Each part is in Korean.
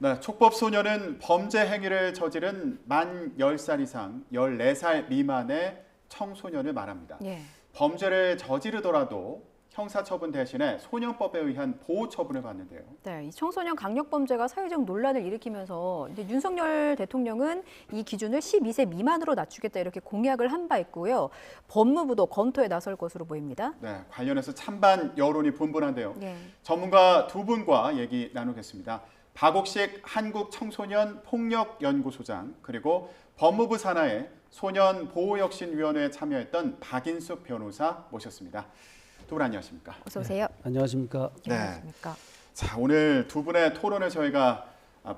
네, 촉법소년은 범죄 행위를 저지른 만 10살 이상 14살 미만의 청소년을 말합니다. 예. 범죄를 저지르더라도 형사처분 대신에 소년법에 의한 보호처분을 받는데요. 네, 이 청소년 강력범죄가 사회적 논란을 일으키면서 이제 윤석열 대통령은 이 기준을 12세 미만으로 낮추겠다 이렇게 공약을 한 바 있고요. 법무부도 검토에 나설 것으로 보입니다. 네, 관련해서 찬반 여론이 분분한데요. 예. 전문가 두 분과 얘기 나누겠습니다. 박옥식 한국청소년폭력연구소장 그리고 법무부 산하의 소년보호혁신위원회에 참여했던 박인숙 변호사 모셨습니다. 두 분 안녕하십니까? 어서 오세요. 네, 안녕하십니까? 네. 안녕하십니까? 자, 오늘 두 분의 토론을 저희가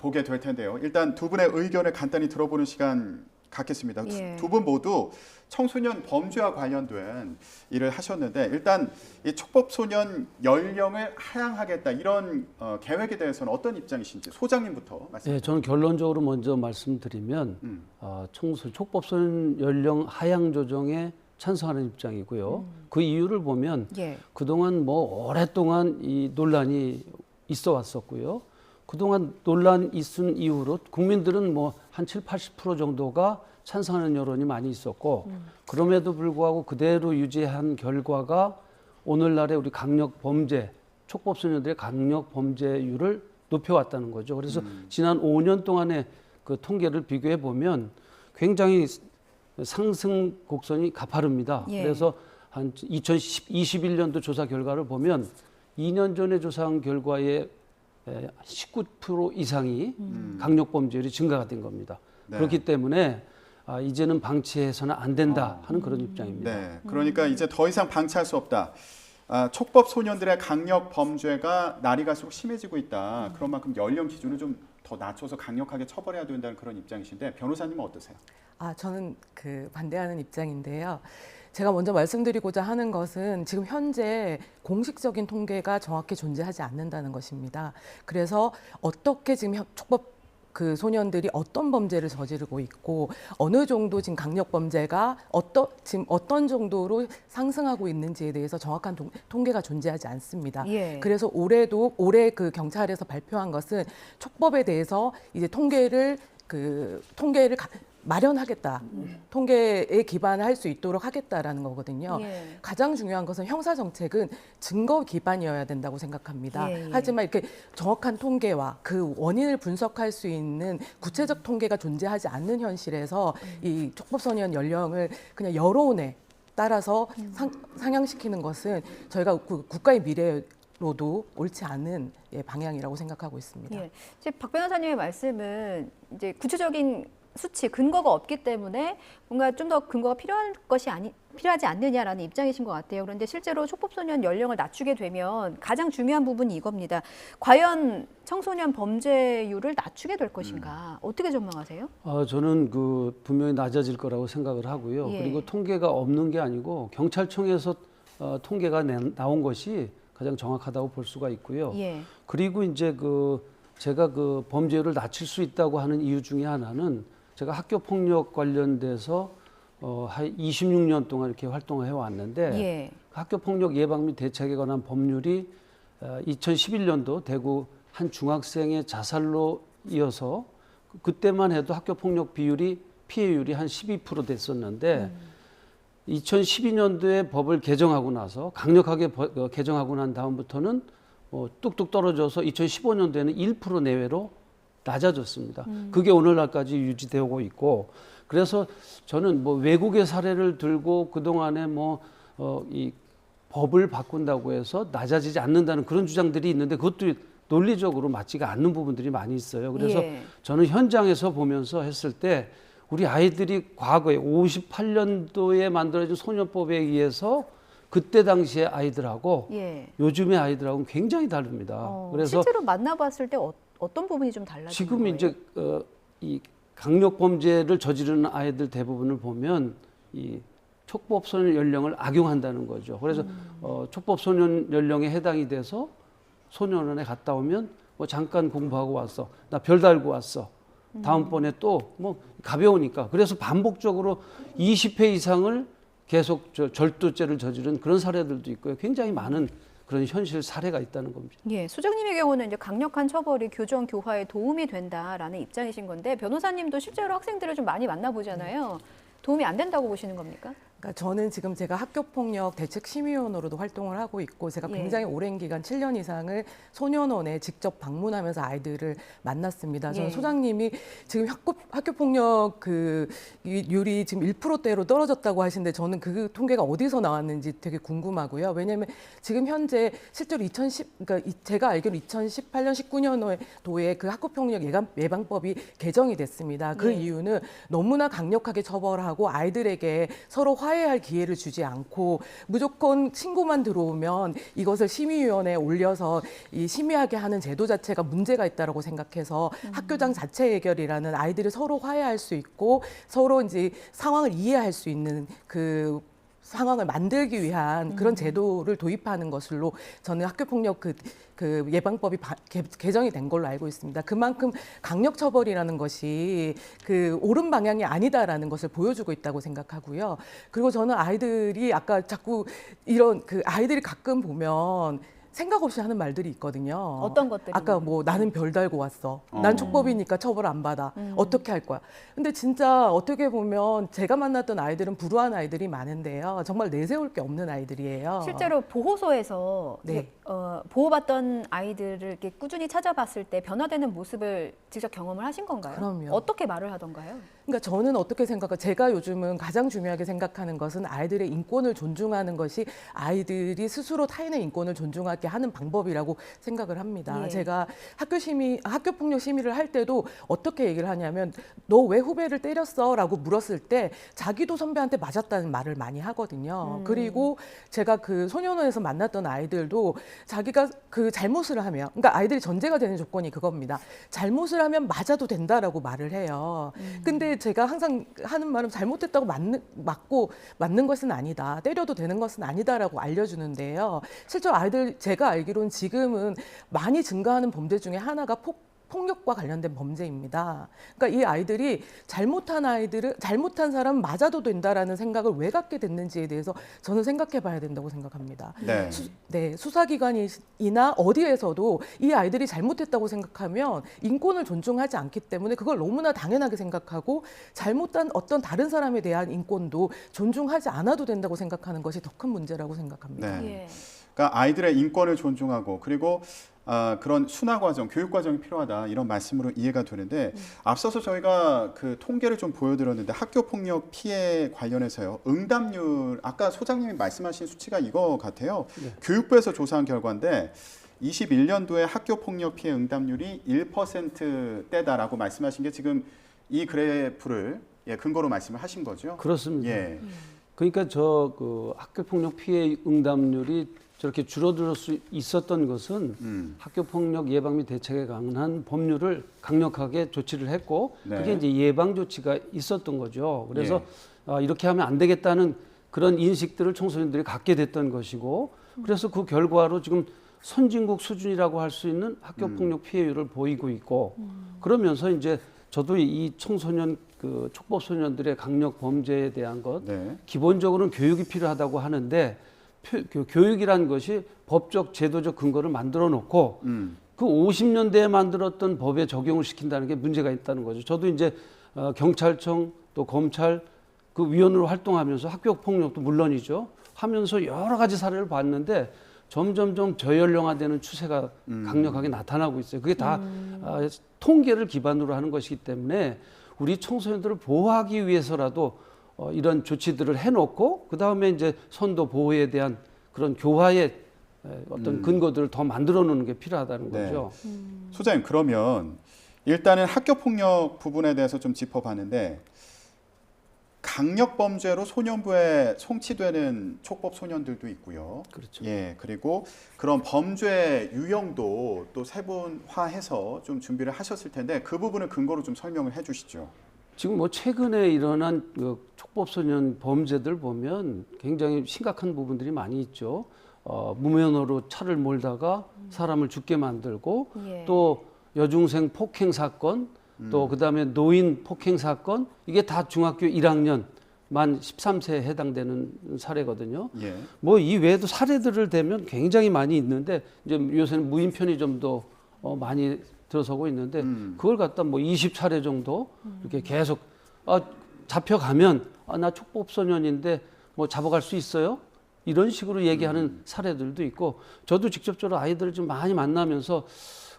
보게 될 텐데요. 일단 두 분의 의견을 간단히 들어보는 시간 갖겠습니다. 예. 두 분 모두 청소년 범죄와 관련된 일을 하셨는데 일단 이 촉법소년 연령을 하향하겠다 이런 계획에 대해서는 어떤 입장이신지 소장님부터 말씀. 네, 저는 결론적으로 먼저 말씀드리면 촉법소년 연령 하향 조정에 찬성하는 입장이고요. 그 이유를 보면 예. 그동안 뭐 오랫동안 이 논란이 있어 왔었고요. 그동안 논란 있은 이후로 국민들은 뭐 한 70~80% 정도가 찬성하는 여론이 많이 있었고 그럼에도 불구하고 그대로 유지한 결과가 오늘날의 우리 강력 범죄, 촉법소년들의 강력 범죄율을 높여왔다는 거죠. 그래서 지난 5년 동안의 그 통계를 비교해 보면 굉장히 상승 곡선이 가파릅니다. 예. 그래서 한 2021년도 조사 결과를 보면 2년 전에 조사한 결과의 19% 이상이 강력범죄율이 증가가 된 겁니다. 네. 그렇기 때문에 이제는 방치해서는 안 된다 하는 그런 입장입니다. 네, 그러니까 이제 더 이상 방치할 수 없다. 촉법소년들의 강력 범죄가 날이 갈수록 심해지고 있다. 그런 만큼 연령 기준을 좀 더 낮춰서 강력하게 처벌해야 된다는 그런 입장이신데 변호사님은 어떠세요? 저는 반대하는 입장인데요. 제가 먼저 말씀드리고자 하는 것은 지금 현재 공식적인 통계가 정확히 존재하지 않는다는 것입니다. 그래서 어떻게 지금 촉법 소년들이 어떤 범죄를 저지르고 있고 어느 정도 지금 강력 범죄가 지금 어떤 정도로 상승하고 있는지에 대해서 정확한 통계가 존재하지 않습니다. 예. 그래서 올해 그 경찰에서 발표한 것은 촉법에 대해서 이제 통계를 마련하겠다. 통계에 기반할 수 있도록 하겠다라는 거거든요. 예. 가장 중요한 것은 형사 정책은 증거 기반이어야 된다고 생각합니다. 예, 예. 하지만 이렇게 정확한 통계와 그 원인을 분석할 수 있는 구체적 통계가 존재하지 않는 현실에서 이 촉법소년 연령을 그냥 여론에 따라서 상향시키는 것은 저희가 국가의 미래로도 옳지 않은 방향이라고 생각하고 있습니다. 예. 이제 박 변호사님의 말씀은 이제 구체적인 수치, 근거가 없기 때문에 뭔가 좀 더 근거가 필요하지 않느냐라는 입장이신 것 같아요. 그런데 실제로 촉법소년 연령을 낮추게 되면 가장 중요한 부분이 이겁니다. 과연 청소년 범죄율을 낮추게 될 것인가? 어떻게 전망하세요? 저는 분명히 낮아질 거라고 생각을 하고요. 예. 그리고 통계가 없는 게 아니고 경찰청에서 통계가 나온 것이 가장 정확하다고 볼 수가 있고요. 예. 그리고 이제 제가 범죄율을 낮출 수 있다고 하는 이유 중에 하나는 제가 학교 폭력 관련돼서 한 26년 동안 이렇게 활동을 해왔는데 예. 학교 폭력 예방 및 대책에 관한 법률이 2011년도 대구 한 중학생의 자살로 이어서 그때만 해도 학교 폭력 피해율이 한 12% 됐었는데 2012년도에 법을 개정하고 나서 강력하게 개정하고 난 다음부터는 뚝뚝 떨어져서 2015년도에는 1% 내외로 낮아졌습니다. 그게 오늘날까지 유지되고 있고 그래서 저는 외국의 사례를 들고 그동안에 이 법을 바꾼다고 해서 낮아지지 않는다는 그런 주장들이 있는데 그것도 논리적으로 맞지가 않는 부분들이 많이 있어요. 그래서 예. 저는 현장에서 보면서 했을 때 우리 아이들이 과거에 58년도에 만들어진 소년법에 의해서 그때 당시의 아이들하고 예. 요즘의 아이들하고는 굉장히 다릅니다. 그래서 실제로 만나봤을 때 어떤 부분이 좀 달라지는 지금 거예요? 이제 이 강력 범죄를 저지르는 아이들 대부분을 보면 이 촉법소년 연령을 악용한다는 거죠. 그래서 촉법소년 연령에 해당이 돼서 소년원에 갔다 오면 잠깐 공부하고 왔어, 나 별 달고 왔어. 다음번에 또 가벼우니까 그래서 반복적으로 20회 이상을 계속 절도죄를 저지른 그런 사례들도 있고요. 굉장히 많은 그런 현실 사례가 있다는 겁니다. 예, 소장님의 경우는 이제 강력한 처벌이 교정 교화에 도움이 된다라는 입장이신 건데 변호사님도 실제로 학생들을 좀 많이 만나보잖아요. 도움이 안 된다고 보시는 겁니까? 그러니까 저는 지금 제가 학교폭력 대책심의위원으로도 활동을 하고 있고 제가 예. 굉장히 오랜 기간 7년 이상을 소년원에 직접 방문하면서 아이들을 만났습니다. 저는 예. 소장님이 지금 학교폭력 그 율이 지금 1%대로 떨어졌다고 하시는데 저는 그 통계가 어디서 나왔는지 되게 궁금하고요. 왜냐하면 지금 현재 실제로 그러니까 제가 알기로 2018년 19년도에 그 학교폭력 예방법이 개정이 됐습니다. 그 예. 이유는 너무나 강력하게 처벌하고 아이들에게 서로 화해할 기회를 주지 않고 무조건 신고만 들어오면 이것을 심의위원회에 올려서 이 심의하게 하는 제도 자체가 문제가 있다라고 생각해서 학교장 자체 해결이라는 아이들이 서로 화해할 수 있고 서로 이제 상황을 이해할 수 있는 그 상황을 만들기 위한 그런 제도를 도입하는 것으로 저는 학교폭력 그 예방법이 개정이 된 걸로 알고 있습니다. 그만큼 강력 처벌이라는 것이 그 옳은 방향이 아니다라는 것을 보여주고 있다고 생각하고요. 그리고 저는 아이들이 아까 자꾸 이런 그 아이들이 가끔 보면 생각 없이 하는 말들이 있거든요. 어떤 것들이? 아까 뭐 나는 별 달고 왔어. 난 촉법이니까 처벌 안 받아. 어떻게 할 거야? 근데 진짜 어떻게 보면 제가 만났던 아이들은 불우한 아이들이 많은데요. 정말 내세울 게 없는 아이들이에요. 실제로 보호소에서 네. 보호받던 아이들을 이렇게 꾸준히 찾아봤을 때 변화되는 모습을 직접 경험을 하신 건가요? 그럼요. 어떻게 말을 하던가요? 그러니까 저는 어떻게 생각할까? 제가 요즘은 가장 중요하게 생각하는 것은 아이들의 인권을 존중하는 것이 아이들이 스스로 타인의 인권을 존중하게 하는 방법이라고 생각을 합니다. 예. 제가 학교폭력 심의를 할 때도 어떻게 얘기를 하냐면 너 왜 후배를 때렸어?라고 물었을 때 자기도 선배한테 맞았다는 말을 많이 하거든요. 그리고 제가 그 소년원에서 만났던 아이들도 자기가 그 잘못을 하면, 그러니까 아이들이 전제가 되는 조건이 그겁니다. 잘못을 하면 맞아도 된다라고 말을 해요. 근데 제가 항상 하는 말은 잘못했다고 맞는 것은 아니다. 때려도 되는 것은 아니다라고 알려주는데요. 실제로 아이들 제가 알기로는 지금은 많이 증가하는 범죄 중에 하나가 폭력과 관련된 범죄입니다. 그러니까 이 아이들이 잘못한 사람은 맞아도 된다라는 생각을 왜 갖게 됐는지에 대해서 저는 생각해 봐야 된다고 생각합니다. 네. 수사기관이나 어디에서도 이 아이들이 잘못했다고 생각하면 인권을 존중하지 않기 때문에 그걸 너무나 당연하게 생각하고 잘못한 어떤 다른 사람에 대한 인권도 존중하지 않아도 된다고 생각하는 것이 더 큰 문제라고 생각합니다. 네. 예. 그러니까 아이들의 인권을 존중하고 그리고 그런 순화 과정, 교육 과정이 필요하다 이런 말씀으로 이해가 되는데 앞서서 저희가 그 통계를 좀 보여드렸는데 학교 폭력 피해 관련해서요. 응답률 아까 소장님이 말씀하신 수치가 이거 같아요. 네. 교육부에서 조사한 결과인데 21년도에 학교 폭력 피해 응답률이 1%대다라고 말씀하신 게 지금 이 그래프를 근거로 말씀을 하신 거죠. 그렇습니다. 예. 그러니까 그 학교폭력 피해 응답률이 저렇게 줄어들 수 있었던 것은 학교폭력 예방 및 대책에 관한 법률을 강력하게 조치를 했고 네. 그게 이제 예방 조치가 있었던 거죠. 그래서 이렇게 하면 안 되겠다는 그런 인식들을 청소년들이 갖게 됐던 것이고 그래서 그 결과로 지금 선진국 수준이라고 할 수 있는 학교폭력 피해율을 보이고 있고 그러면서 이제 저도 이 청소년 그 촉법 소년들의 강력 범죄에 대한 것 네. 기본적으로는 교육이 필요하다고 하는데 교육이란 것이 법적 제도적 근거를 만들어 놓고 그 50년대에 만들었던 법에 적용을 시킨다는 게 문제가 있다는 거죠. 저도 이제 경찰청 또 검찰 그 위원으로 활동하면서 학교 폭력도 물론이죠. 하면서 여러 가지 사례를 봤는데 점점점 저연령화되는 추세가 강력하게 나타나고 있어요. 그게 다 통계를 기반으로 하는 것이기 때문에 우리 청소년들을 보호하기 위해서라도 이런 조치들을 해놓고 그 다음에 이제 선도 보호에 대한 그런 교화의 어떤 근거들을 더 만들어 놓는 게 필요하다는 네. 거죠. 소장님 그러면 일단은 학교 폭력 부분에 대해서 좀 짚어봤는데 강력 범죄로 소년부에 송치되는 촉법 소년들도 있고요. 그렇죠. 예, 그리고 그런 범죄 유형도 또 세분화해서 좀 준비를 하셨을 텐데 그 부분을 근거로 좀 설명을 해주시죠. 지금 뭐 최근에 일어난 그 촉법소년 범죄들 보면 굉장히 심각한 부분들이 많이 있죠. 무면허로 차를 몰다가 사람을 죽게 만들고 예. 또 여중생 폭행 사건 또 그다음에 노인 폭행 사건 이게 다 중학교 1학년 만 13세에 해당되는 사례거든요. 예. 뭐 이 외에도 사례들을 대면 굉장히 많이 있는데 이제 요새는 무인 편의점도 많이 들어서고 있는데 그걸 갖다 뭐 20차례 정도 이렇게 계속 잡혀가면 나 촉법소년인데 뭐 잡아갈 수 있어요? 이런 식으로 얘기하는 사례들도 있고 저도 직접적으로 아이들을 좀 많이 만나면서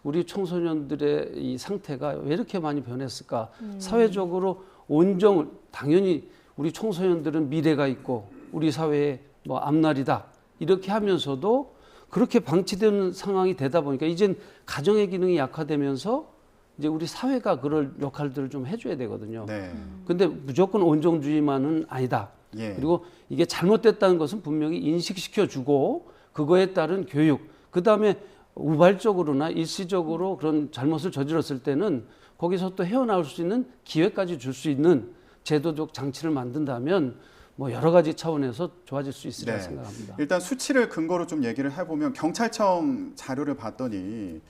우리 청소년들의 이 상태가 왜 이렇게 많이 변했을까? 사회적으로 온정을 당연히 우리 청소년들은 미래가 있고 우리 사회의 뭐 앞날이다 이렇게 하면서도 그렇게 방치되는 상황이 되다 보니까 이젠 가정의 기능이 약화되면서 이제 우리 사회가 그럴 역할들을 좀 해줘야 되거든요. 네. 근데 무조건 온정주의만은 아니다. 예. 그리고 이게 잘못됐다는 것은 분명히 인식시켜주고 그거에 따른 교육, 그 다음에 우발적으로나 일시적으로 그런 잘못을 저질렀을 때는 거기서 또 헤어나올 수 있는 기회까지 줄 수 있는 제도적 장치를 만든다면 뭐 여러 가지 차원에서 좋아질 수 있으리라 네. 생각합니다. 일단 수치를 근거로 좀 얘기를 해보면 경찰청 자료를 봤더니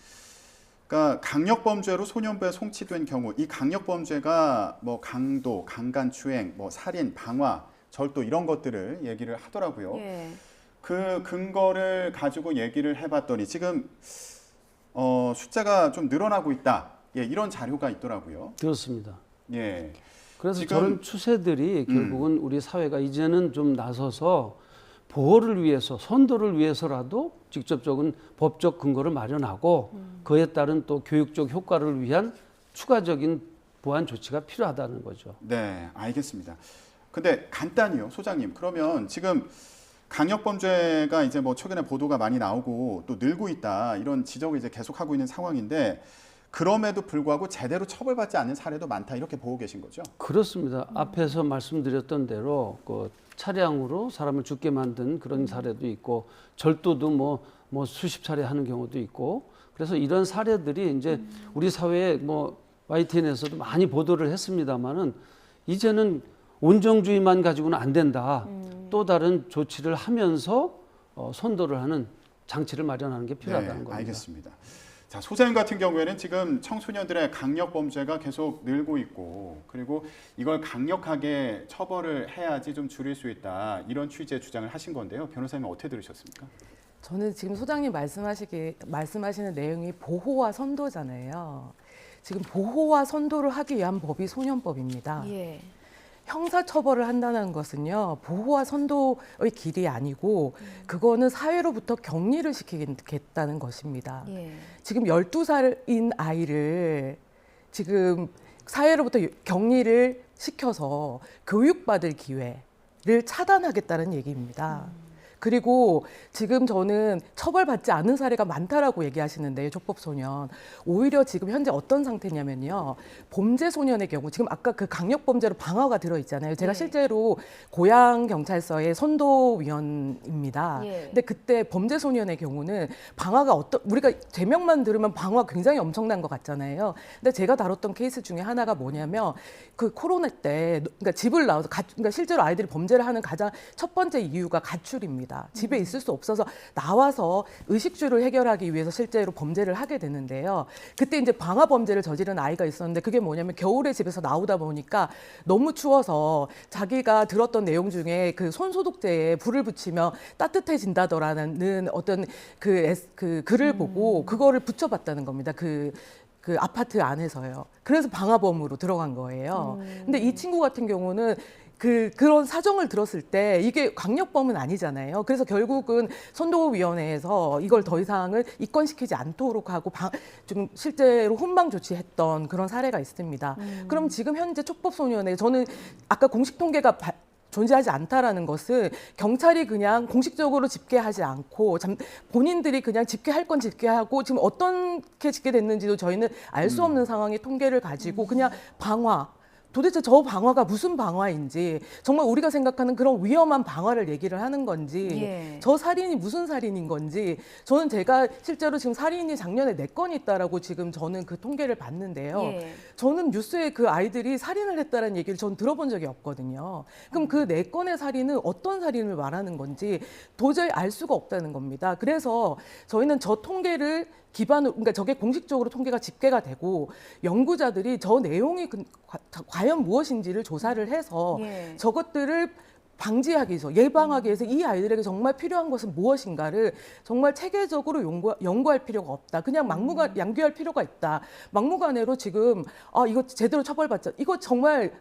그러니까 강력범죄로 소년부에 송치된 경우 이 강력범죄가 뭐 강도, 강간추행, 뭐 살인, 방화, 절도 이런 것들을 얘기를 하더라고요. 예. 그 근거를 가지고 얘기를 해봤더니 지금 숫자가 좀 늘어나고 있다. 예, 이런 자료가 있더라고요. 그렇습니다. 예. 그래서 지금- 저런 추세들이 결국은 우리 사회가 이제는 좀 나서서 보호를 위해서, 선도를 위해서라도 직접적인 법적 근거를 마련하고 그에 따른 또 교육적 효과를 위한 추가적인 보완 조치가 필요하다는 거죠. 네, 알겠습니다. 근데 간단히요, 소장님. 그러면 지금 강력범죄가 이제 뭐 최근에 보도가 많이 나오고 또 늘고 있다 이런 지적을 이제 계속하고 있는 상황인데 그럼에도 불구하고 제대로 처벌받지 않는 사례도 많다 이렇게 보고 계신 거죠? 그렇습니다. 앞에서 말씀드렸던 대로 그 차량으로 사람을 죽게 만든 그런 사례도 있고 절도도 뭐 수십 차례 하는 경우도 있고 그래서 이런 사례들이 이제 우리 사회에 뭐 YTN에서도 많이 보도를 했습니다만은 이제는 온정주의만 가지고는 안 된다. 또 다른 조치를 하면서 선도를 하는 장치를 마련하는 게 필요하다는 네, 겁니다. 알겠습니다. 자, 소장님 같은 경우에는 지금 청소년들의 강력 범죄가 계속 늘고 있고 그리고 이걸 강력하게 처벌을 해야지 좀 줄일 수 있다 이런 취지의 주장을 하신 건데요. 변호사님 어떻게 들으셨습니까? 저는 지금 소장님 말씀하시는 내용이 보호와 선도잖아요. 지금 보호와 선도를 하기 위한 법이 소년법입니다. 예. 형사처벌을 한다는 것은요, 보호와 선도의 길이 아니고, 그거는 사회로부터 격리를 시키겠다는 것입니다. 예. 지금 12살인 아이를 지금 사회로부터 격리를 시켜서 교육받을 기회를 차단하겠다는 얘기입니다. 그리고 지금 저는 처벌받지 않은 사례가 많다라고 얘기하시는데요, 촉법소년. 오히려 지금 현재 어떤 상태냐면요. 범죄소년의 경우, 지금 아까 그 강력범죄로 방화가 들어있잖아요. 제가 네. 실제로 고양경찰서의 선도위원입니다. 예. 근데 그때 범죄소년의 경우는 방화가 우리가 제명만 들으면 방화 굉장히 엄청난 것 같잖아요. 근데 제가 다뤘던 케이스 중에 하나가 뭐냐면 그 코로나 때, 그러니까 집을 나와서, 그러니까 실제로 아이들이 범죄를 하는 가장 첫 번째 이유가 가출입니다. 집에 있을 수 없어서 나와서 의식주를 해결하기 위해서 실제로 범죄를 하게 되는데요. 그때 이제 방화 범죄를 저지른 아이가 있었는데 그게 뭐냐면 겨울에 집에서 나오다 보니까 너무 추워서 자기가 들었던 내용 중에 그 손소독제에 불을 붙이면 따뜻해진다더라는 어떤 그 글을 보고 그거를 붙여봤다는 겁니다. 그 아파트 안에서요. 그래서 방화범으로 들어간 거예요. 근데 이 친구 같은 경우는 그런 사정을 들었을 때 이게 강력범은 아니잖아요. 그래서 결국은 선도위원회에서 이걸 더 이상은 입건시키지 않도록 하고 지금 실제로 훈방 조치했던 그런 사례가 있습니다. 그럼 지금 현재 촉법소년에 저는 아까 공식 통계가 존재하지 않다라는 것은 경찰이 그냥 공식적으로 집계하지 않고 본인들이 그냥 집계할 건 집계하고 지금 어떻게 집계됐는지도 저희는 알 수 없는 상황의 통계를 가지고 그냥 방화 도대체 저 방화가 무슨 방화인지 정말 우리가 생각하는 그런 위험한 방화를 얘기를 하는 건지 예. 저 살인이 무슨 살인인 건지 저는 제가 실제로 지금 살인이 작년에 4건 있다라고 지금 저는 그 통계를 봤는데요. 예. 저는 뉴스에 그 아이들이 살인을 했다는 얘기를 전 들어본 적이 없거든요. 그럼 그 4건의 살인은 어떤 살인을 말하는 건지 도저히 알 수가 없다는 겁니다. 그래서 저희는 저 통계를 기반으로, 그러니까 저게 공식적으로 통계가 집계가 되고 연구자들이 저 내용이 과연 과연 무엇인지를 조사를 해서 예. 저것들을 방지하기 위해서 예방하기 위해서 이 아이들에게 정말 필요한 것은 무엇인가를 정말 체계적으로 연구할 필요가 없다. 그냥 막무가 양교할 필요가 있다. 막무가내로 지금 이거 제대로 처벌받자. 이거 정말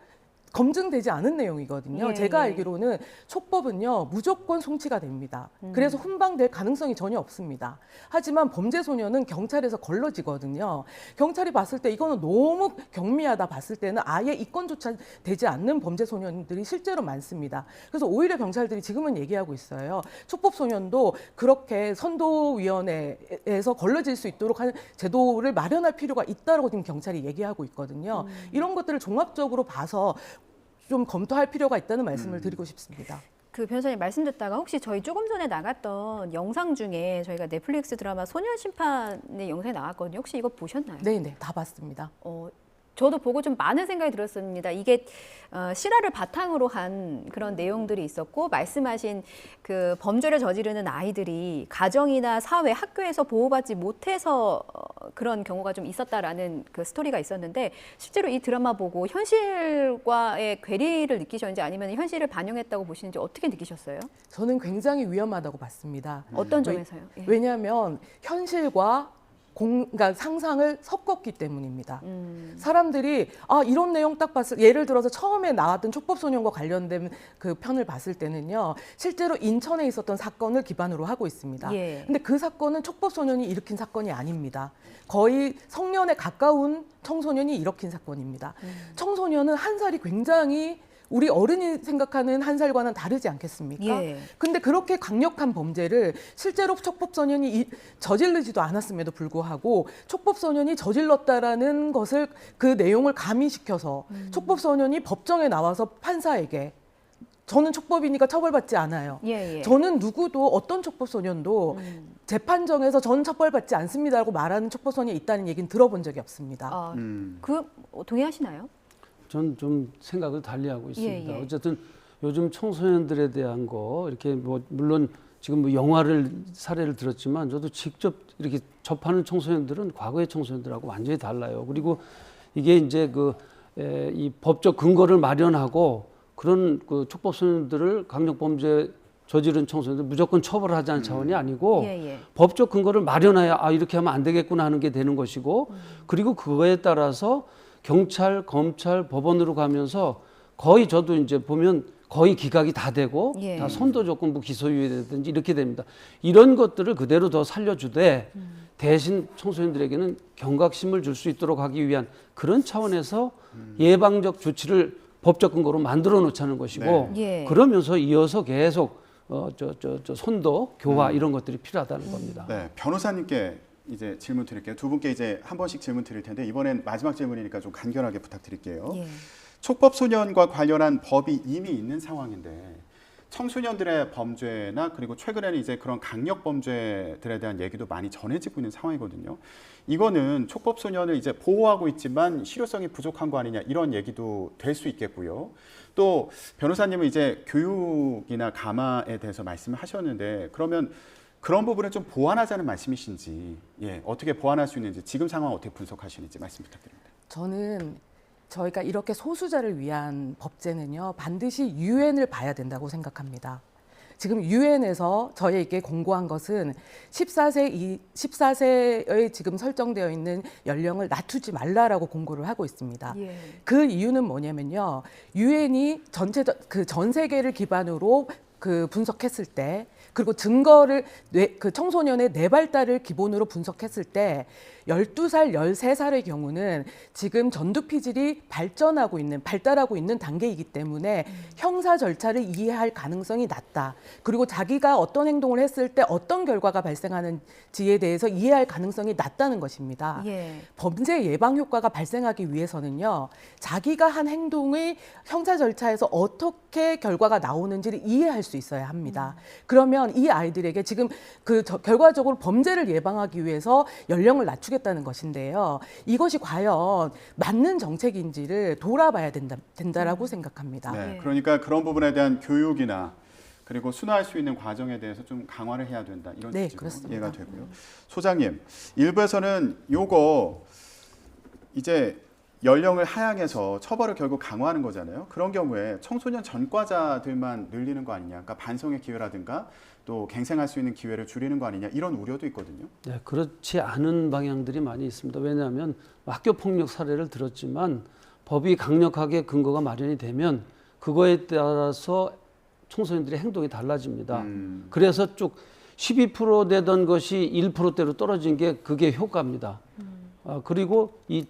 검증되지 않은 내용이거든요. 예, 제가 예. 알기로는 촉법은요 무조건 송치가 됩니다. 그래서 훈방될 가능성이 전혀 없습니다. 하지만 범죄 소년은 경찰에서 걸러지거든요. 경찰이 봤을 때 이거는 너무 경미하다 봤을 때는 아예 입건조차 되지 않는 범죄 소년들이 실제로 많습니다. 그래서 오히려 경찰들이 지금은 얘기하고 있어요. 촉법 소년도 그렇게 선도위원회에서 걸러질 수 있도록 하는 제도를 마련할 필요가 있다고 지금 경찰이 얘기하고 있거든요. 이런 것들을 종합적으로 봐서 좀 검토할 필요가 있다는 말씀을 드리고 싶습니다. 그 변호사님 말씀 듣다가 혹시 저희 조금 전에 나갔던 영상 중에 저희가 넷플릭스 드라마 소년 심판의 영상이 나왔거든요. 혹시 이거 보셨나요? 네, 다 봤습니다. 저도 보고 좀 많은 생각이 들었습니다. 이게 실화를 바탕으로 한 그런 내용들이 있었고 말씀하신 그 범죄를 저지르는 아이들이 가정이나 사회, 학교에서 보호받지 못해서 그런 경우가 좀 있었다라는 그 스토리가 있었는데 실제로 이 드라마 보고 현실과의 괴리를 느끼셨는지 아니면 현실을 반영했다고 보시는지 어떻게 느끼셨어요? 저는 굉장히 위험하다고 봤습니다. 어떤 점에서요? 예. 왜냐하면 현실과 그러니까 상상을 섞었기 때문입니다. 사람들이 이런 내용 딱 봤을 예를 들어서 처음에 나왔던 촉법소년과 관련된 그 편을 봤을 때는요. 실제로 인천에 있었던 사건을 기반으로 하고 있습니다. 예. 근데 그 사건은 촉법소년이 일으킨 사건이 아닙니다. 거의 성년에 가까운 청소년이 일으킨 사건입니다. 청소년은 한 살이 굉장히 우리 어른이 생각하는 한 살과는 다르지 않겠습니까? 예. 근데 그렇게 강력한 범죄를 실제로 촉법소년이 저지르지도 않았음에도 불구하고 촉법소년이 저질렀다라는 것을 그 내용을 가미시켜서 촉법소년이 법정에 나와서 판사에게 저는 촉법이니까 처벌받지 않아요. 예, 예. 저는 누구도 어떤 촉법소년도 재판정에서 저는 처벌받지 않습니다라고 말하는 촉법소년이 있다는 얘기는 들어본 적이 없습니다. 그 동의하시나요? 전 좀 생각을 달리하고 있습니다. 예. 어쨌든 요즘 청소년들에 대한 거 이렇게 뭐 물론 지금 뭐 영화를 사례를 들었지만 저도 직접 이렇게 접하는 청소년들은 과거의 청소년들하고 완전히 달라요. 그리고 이게 이제 이 법적 근거를 마련하고 그런 그 촉법 소년들을 강력 범죄 저지른 청소년들 무조건 처벌하자는 차원이 아니고 예. 법적 근거를 마련해야 이렇게 하면 안 되겠구나 하는 게 되는 것이고 그리고 그거에 따라서 경찰, 검찰, 법원으로 가면서 거의 저도 이제 보면 거의 기각이 다 되고 예. 다 선도 조건부 기소유예라든지 이렇게 됩니다. 이런 것들을 그대로 더 살려주되 대신 청소년들에게는 경각심을 줄 수 있도록 하기 위한 그런 차원에서 예방적 조치를 법적 근거로 만들어 놓자는 것이고 네. 예. 그러면서 이어서 계속 선도, 교화 이런 것들이 필요하다는 겁니다. 네, 변호사님께 이제 질문 드릴게요. 두 분께 이제 한 번씩 질문 드릴 텐데 이번엔 마지막 질문이니까 좀 간결하게 부탁드릴게요. 예. 촉법 소년과 관련한 법이 이미 있는 상황인데 청소년들의 범죄나 그리고 최근에는 이제 그런 강력 범죄들에 대한 얘기도 많이 전해지고 있는 상황이거든요. 이거는 촉법 소년을 이제 보호하고 있지만 실효성이 부족한 거 아니냐 이런 얘기도 될 수 있겠고요. 또 변호사님은 이제 교육이나 감화에 대해서 말씀을 하셨는데 그러면 그런 부분을 좀 보완하자는 말씀이신지, 어떻게 보완할 수 있는지 지금 상황 어떻게 분석하시는지 말씀 부탁드립니다. 저는 저희가 이렇게 소수자를 위한 법제는요 반드시 유엔을 봐야 된다고 생각합니다. 지금 유엔에서 저희에게 공고한 것은 14세에 지금 설정되어 있는 연령을 낮추지 말라라고 공고를 하고 있습니다. 예. 그 이유는 뭐냐면요, 유엔이 전 세계를 기반으로 그 분석했을 때 그리고 증거를 그 청소년의 뇌발달을 기본으로 분석했을 때 12살, 13살의 경우는 지금 전두피질이 발달하고 있는 단계이기 때문에 형사 절차를 이해할 가능성이 낮다. 그리고 자기가 어떤 행동을 했을 때 어떤 결과가 발생하는지에 대해서 이해할 가능성이 낮다는 것입니다. 예. 범죄 예방 효과가 발생하기 위해서는요, 자기가 한 행동의 형사 절차에서 어떻게 결과가 나오는지를 이해할 수 있어야 합니다. 그러면 이 아이들에게 지금 결과적으로 범죄를 예방하기 위해서 연령을 낮추겠다는 것인데요. 이것이 과연 맞는 정책인지를 돌아봐야 된다라고 생각합니다. 네, 그러니까 그런 부분에 대한 교육이나 그리고 순화할 수 있는 과정에 대해서 좀 강화를 해야 된다 이런 취지로 그렇습니다. 이해가 되고요. 소장님, 일부에서는 요거 이제 연령을 하향해서 처벌을 결국 강화하는 거잖아요. 그런 경우에 청소년 전과자들만 늘리는 거 아니냐. 그러니까 반성의 기회라든가 또 갱생할 수 있는 기회를 줄이는 거 아니냐. 이런 우려도 있거든요. 네, 그렇지 않은 방향들이 많이 있습니다. 왜냐하면 학교 폭력 사례를 들었지만 법이 강력하게 근거가 마련이 되면 그거에 따라서 청소년들의 행동이 달라집니다. 그래서 쭉 12% 되던 것이 1%대로 떨어진 게 그게 효과입니다. 그리고 이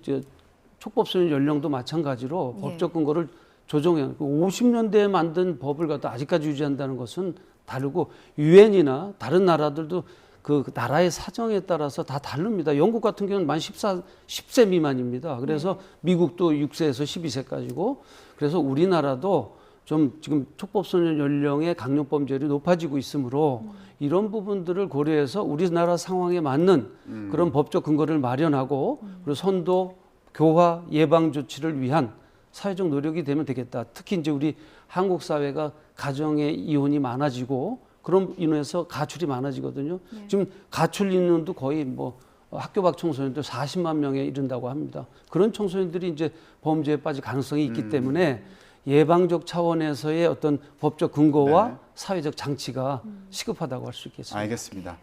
촉법소년 연령도 마찬가지로 예. 법적 근거를 조정해요. 50년대에 만든 법을 갖다 아직까지 유지한다는 것은 다르고 유엔이나 다른 나라들도 그 나라의 사정에 따라서 다 다릅니다. 영국 같은 경우는 만 10세 미만입니다. 그래서 미국도 6세에서 12세까지고 그래서 우리나라도 좀 지금 촉법소년 연령의 강력범죄율이 높아지고 있으므로 이런 부분들을 고려해서 우리나라 상황에 맞는 그런 법적 근거를 마련하고 그리고 선도, 교화, 예방 조치를 위한 사회적 노력이 되면 되겠다. 특히 이제 우리 한국 사회가 가정의 이혼이 많아지고 그런 인해서 가출이 많아지거든요. 지금 가출 인원도 거의 뭐 학교 밖 청소년들 40만 명에 이른다고 합니다. 그런 청소년들이 이제 범죄에 빠질 가능성이 있기 때문에 예방적 차원에서의 어떤 법적 근거와 네. 사회적 장치가 시급하다고 할 수 있겠습니다. 알겠습니다.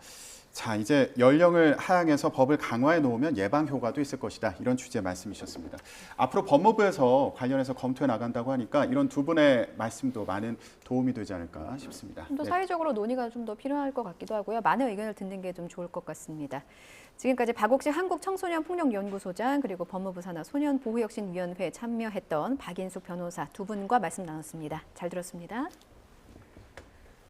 자, 이제 연령을 하향해서 법을 강화해 놓으면 예방 효과도 있을 것이다. 이런 취지의 말씀이셨습니다. 앞으로 법무부에서 관련해서 검토해 나간다고 하니까 이런 두 분의 말씀도 많은 도움이 되지 않을까 싶습니다. 좀 더 네. 사회적으로 논의가 좀 더 필요할 것 같기도 하고요. 많은 의견을 듣는 게 좀 좋을 것 같습니다. 지금까지 박옥식 한국청소년폭력연구소장 그리고 법무부 산하 소년보호혁신위원회에 참여했던 박인숙 변호사 두 분과 말씀 나눴습니다. 잘 들었습니다.